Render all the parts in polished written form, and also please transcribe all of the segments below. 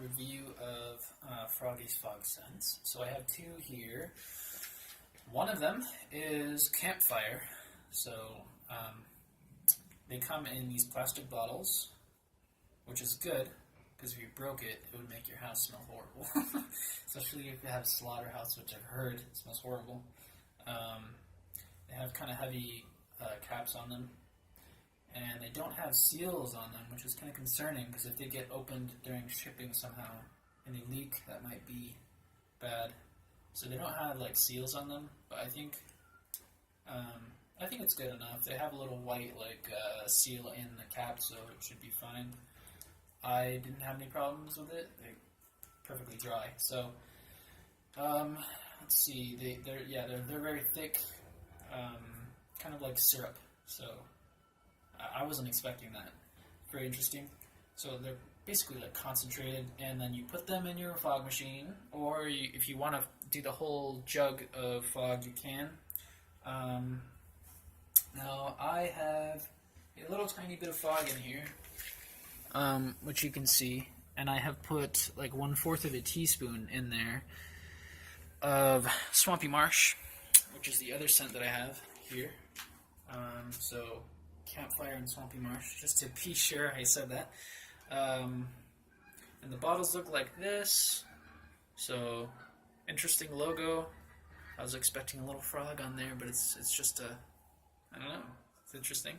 review of Froggy's Fog Scents. So I have two here. One of them is Campfire. So they come in these plastic bottles, which is good, because if you broke it, it would make your house smell horrible. Especially if you have a slaughterhouse, which I've heard smells horrible. They have kind of heavy caps on them. And they don't have seals on them, which is kind of concerning, because if they get opened during shipping somehow and they leak, that might be bad. So they don't have like seals on them, but I think it's good enough. They have a little white seal in the cap, so it should be fine. I didn't have any problems with it. They're perfectly dry. So let's see. They're very thick, kind of like syrup. So I wasn't expecting that. Very interesting. So they're basically like concentrated, and then you put them in your fog machine, or if you want to do the whole jug of fog, you can. Now I have a little tiny bit of fog in here, which you can see, and I have put like 1/4 of a teaspoon in there of Swampy Marsh, which is the other scent that I have here. So Campfire and Swampy Marsh, just to be sure I said that. And the bottles look like this. So interesting logo. I was expecting a little frog on there, but it's just I don't know. It's interesting.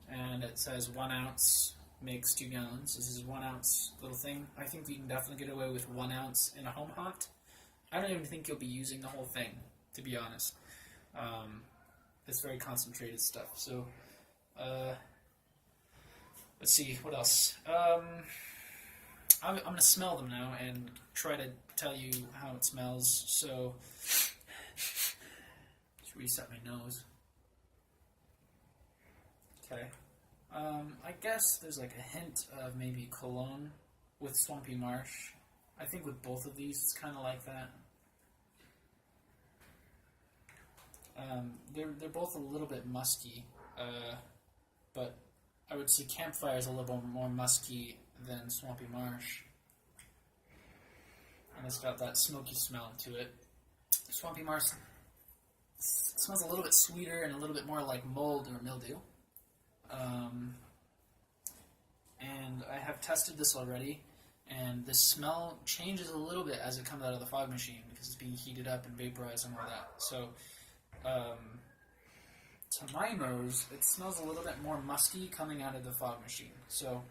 And it says 1 ounce makes 2 gallons. This is 1 ounce little thing. I think you can definitely get away with 1 ounce in a home hot. I don't even think you'll be using the whole thing, to be honest. It's very concentrated stuff. So, let's see, what else? I'm going to smell them now and try to tell you how it smells. So, let's reset my nose. Okay. I guess there's like a hint of maybe cologne with Swampy Marsh. I think with both of these, it's kind of like that. They're both a little bit musky, but I would say Campfire is a little more musky than Swampy Marsh, and it's got that smoky smell to it. Swampy Marsh smells a little bit sweeter and a little bit more like mold or mildew. And I have tested this already, and the smell changes a little bit as it comes out of the fog machine because it's being heated up and vaporized and all that. So to my nose, it smells a little bit more musky coming out of the fog machine. So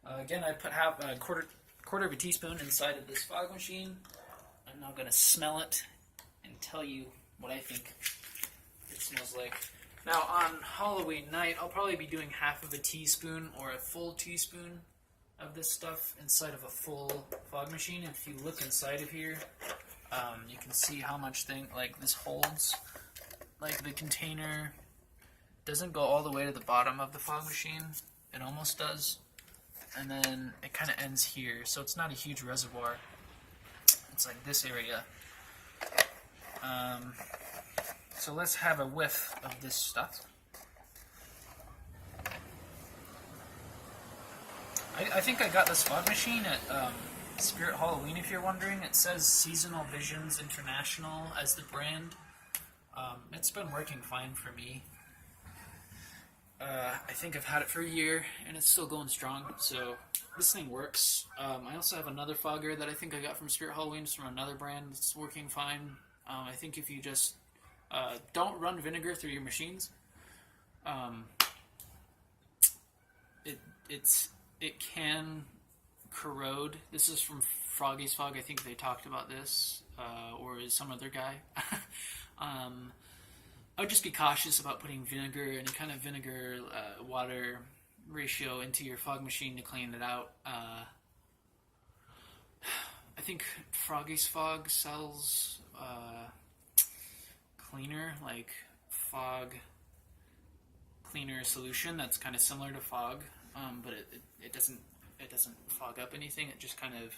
again, I put a quarter of a teaspoon inside of this fog machine. I'm now going to smell it and tell you what I think it smells like. Now on Halloween night, I'll probably be doing half of a teaspoon or a full teaspoon of this stuff inside of a full fog machine. If you look inside of here, you can see how much this holds. Like the container doesn't go all the way to the bottom of the fog machine. It almost does. And then it kind of ends here. So it's not a huge reservoir. It's like this area. So let's have a whiff of this stuff. I think I got this fog machine at Spirit Halloween, if you're wondering. It says Seasonal Visions International as the brand. It's been working fine for me. I think I've had it for a year, and it's still going strong, so this thing works. I also have another fogger that I think I got from Spirit Halloween. It's from another brand. It's working fine. I think if you just don't run vinegar through your machines, it can corrode. This is from Froggy's Fog. I think they talked about this, or is some other guy. I would just be cautious about putting vinegar, any kind of vinegar water ratio into your fog machine to clean it out. I think Froggy's Fog sells cleaner, like fog cleaner solution that's kind of similar to fog, but it doesn't fog up anything. It just kind of,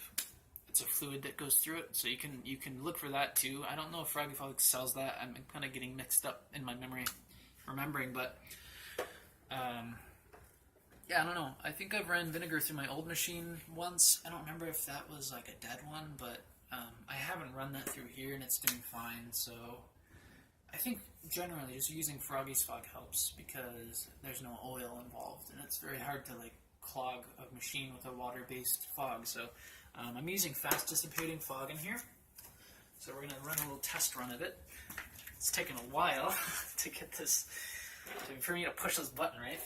it's a fluid that goes through it, so you can look for that too. I don't know if Froggy Fog sells that. I'm kind of getting mixed up in my remembering, but Yeah, I don't know. I think I've ran vinegar through my old machine once. I don't remember if that was like a dead one, but I haven't run that through here and it's doing fine. So I think generally just using Froggy's fog helps because there's no oil involved and it's very hard to like clog a machine with a water-based fog. So I'm using fast dissipating fog in here. So we're going to run a little test run of it. It's taken a while to get this, for me to push this button, right?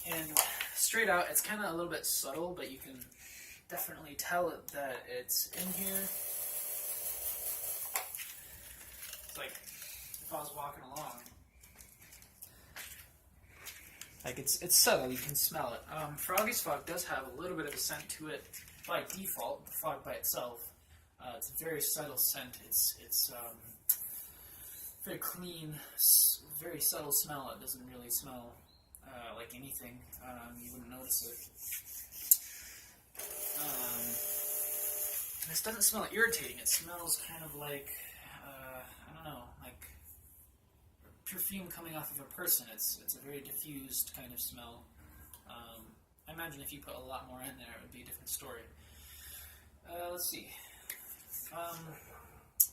And straight out, it's kind of a little bit subtle, but you can definitely tell that it's in here. It's like if I was walking along. Like it's subtle, you can smell it. Froggy's fog does have a little bit of a scent to it by default, the fog by itself. It's a very subtle scent. It's very clean, very subtle smell. It doesn't really smell like anything. You wouldn't notice it. This doesn't smell irritating. It smells kind of like, I don't know, like perfume coming off of a person. It's a very diffused kind of smell. I imagine if you put a lot more in there, it would be a different story. Let's see.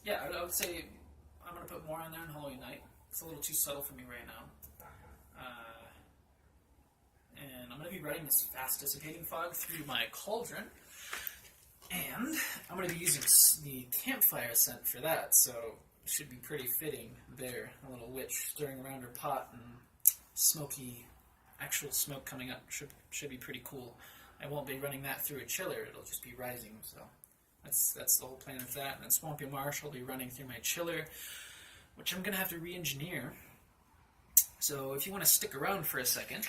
Yeah, I would say I'm going to put more in there on Holy Night. It's a little too subtle for me right now. And I'm going to be running this fast dissipating fog through my cauldron. And I'm going to be using the Campfire scent for that, so it should be pretty fitting there. A little witch stirring around her pot and smoky, actual smoke coming up should be pretty cool. I won't be running that through a chiller, it'll just be rising, so that's the whole plan of that. And then Swampy Marsh will be running through my chiller, which I'm going to have to re-engineer. So if you want to stick around for a second,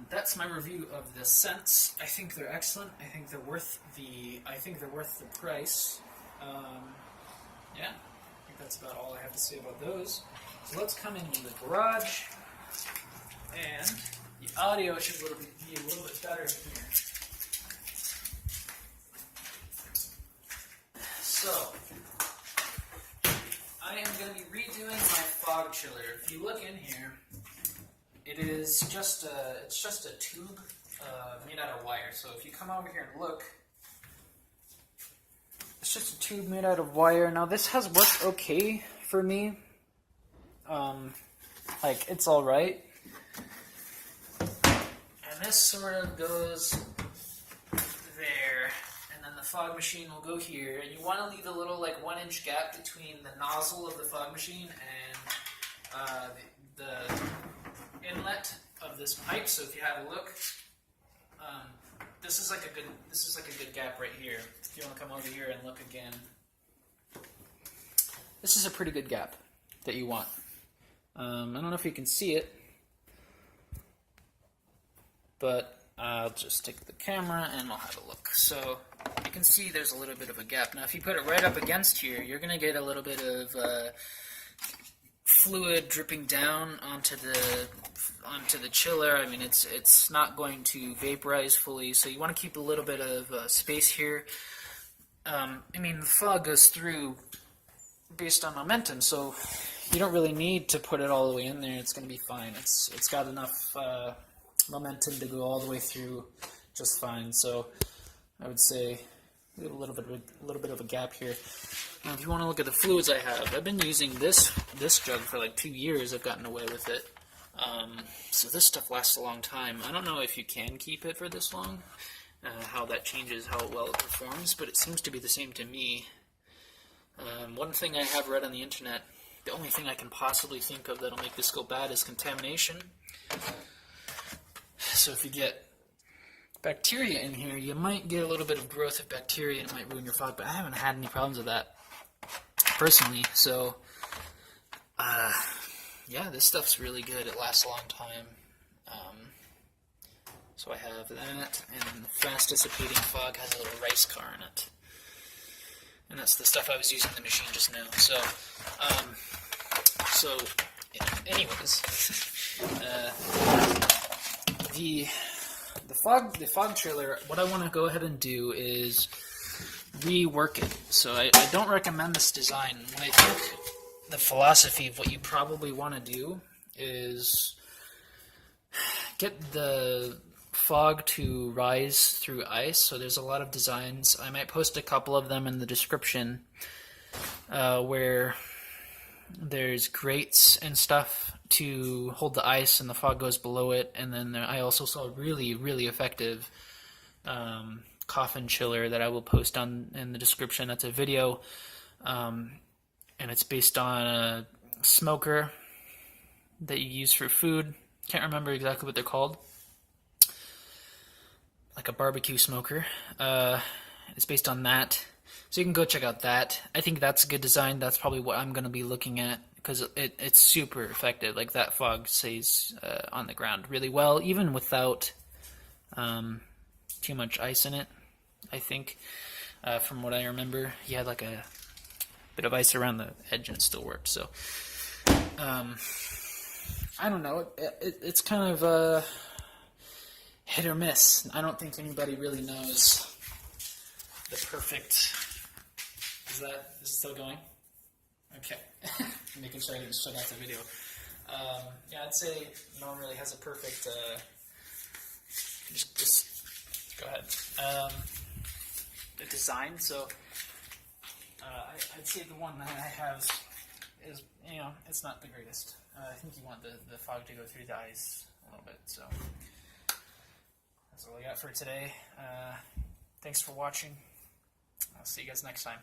that's my review of the scents. I think they're excellent. I think they're worth the price. Yeah, I think that's about all I have to say about those. So let's come into the garage, and the audio should be a little bit better here. So I am going to be redoing my fog chiller. If you look in here, it's just a tube made out of wire. So if you come over here and look, it's just a tube made out of wire. Now this has worked okay for me. Like it's all right. And this sort of goes there, and then the fog machine will go here. And you want to leave a little like 1-inch gap between the nozzle of the fog machine and the inlet of this pipe. So if you have a look, this is like a good gap right here. If you want to come over here and look again, this is a pretty good gap that you want. I don't know if you can see it, but I'll just take the camera and I'll have a look. So you can see there's a little bit of a gap. Now if you put it right up against here, you're going to get a little bit of fluid dripping down onto the chiller. I mean, it's not going to vaporize fully, so you want to keep a little bit of space here. I mean, the fog goes through based on momentum, so you don't really need to put it all the way in there. It's going to be fine. It's got enough momentum to go all the way through just fine. So I would say we have a little bit of a gap here. Now, if you want to look at the fluids I have, I've been using this jug for like 2 years. I've gotten away with it. So this stuff lasts a long time. I don't know if you can keep it for this long, how that changes how well it performs, but it seems to be the same to me. One thing I have read on the internet, the only thing I can possibly think of that'll make this go bad is contamination. So if you get bacteria in here, you might get a little bit of growth of bacteria and it might ruin your fog, but I haven't had any problems with that personally. So yeah, this stuff's really good. It lasts a long time. So I have that, and fast dissipating fog has a little rice car in it. And that's the stuff I was using in the machine just now. So anyways, the fog chiller, what I want to go ahead and do is rework it. So I don't recommend this design. I think the philosophy of what you probably want to do is get the fog to rise through ice. So there's a lot of designs. I might post a couple of them in the description where there's grates and stuff to hold the ice and the fog goes below it. And then I also saw a really, really effective coffin chiller that I will post in the description. That's a video, and it's based on a smoker that you use for food. Can't remember exactly what they're called. Like a barbecue smoker. It's based on that. So you can go check out that. I think that's a good design. That's probably what I'm going to be looking at because it's super effective. Like that fog stays on the ground really well, even without too much ice in it, I think. From what I remember, he had like a bit of ice around the edge and it still worked. So, I don't know. It's kind of hit or miss. I don't think anybody really knows the perfect... Is it still going? Okay. Making sure I didn't shut off the video. Yeah, I'd say no one really has a perfect... Just go ahead. The design. So I'd say the one that I have is, it's not the greatest. I think you want the fog to go through the ice a little bit. So that's all I got for today. Thanks for watching. I'll see you guys next time.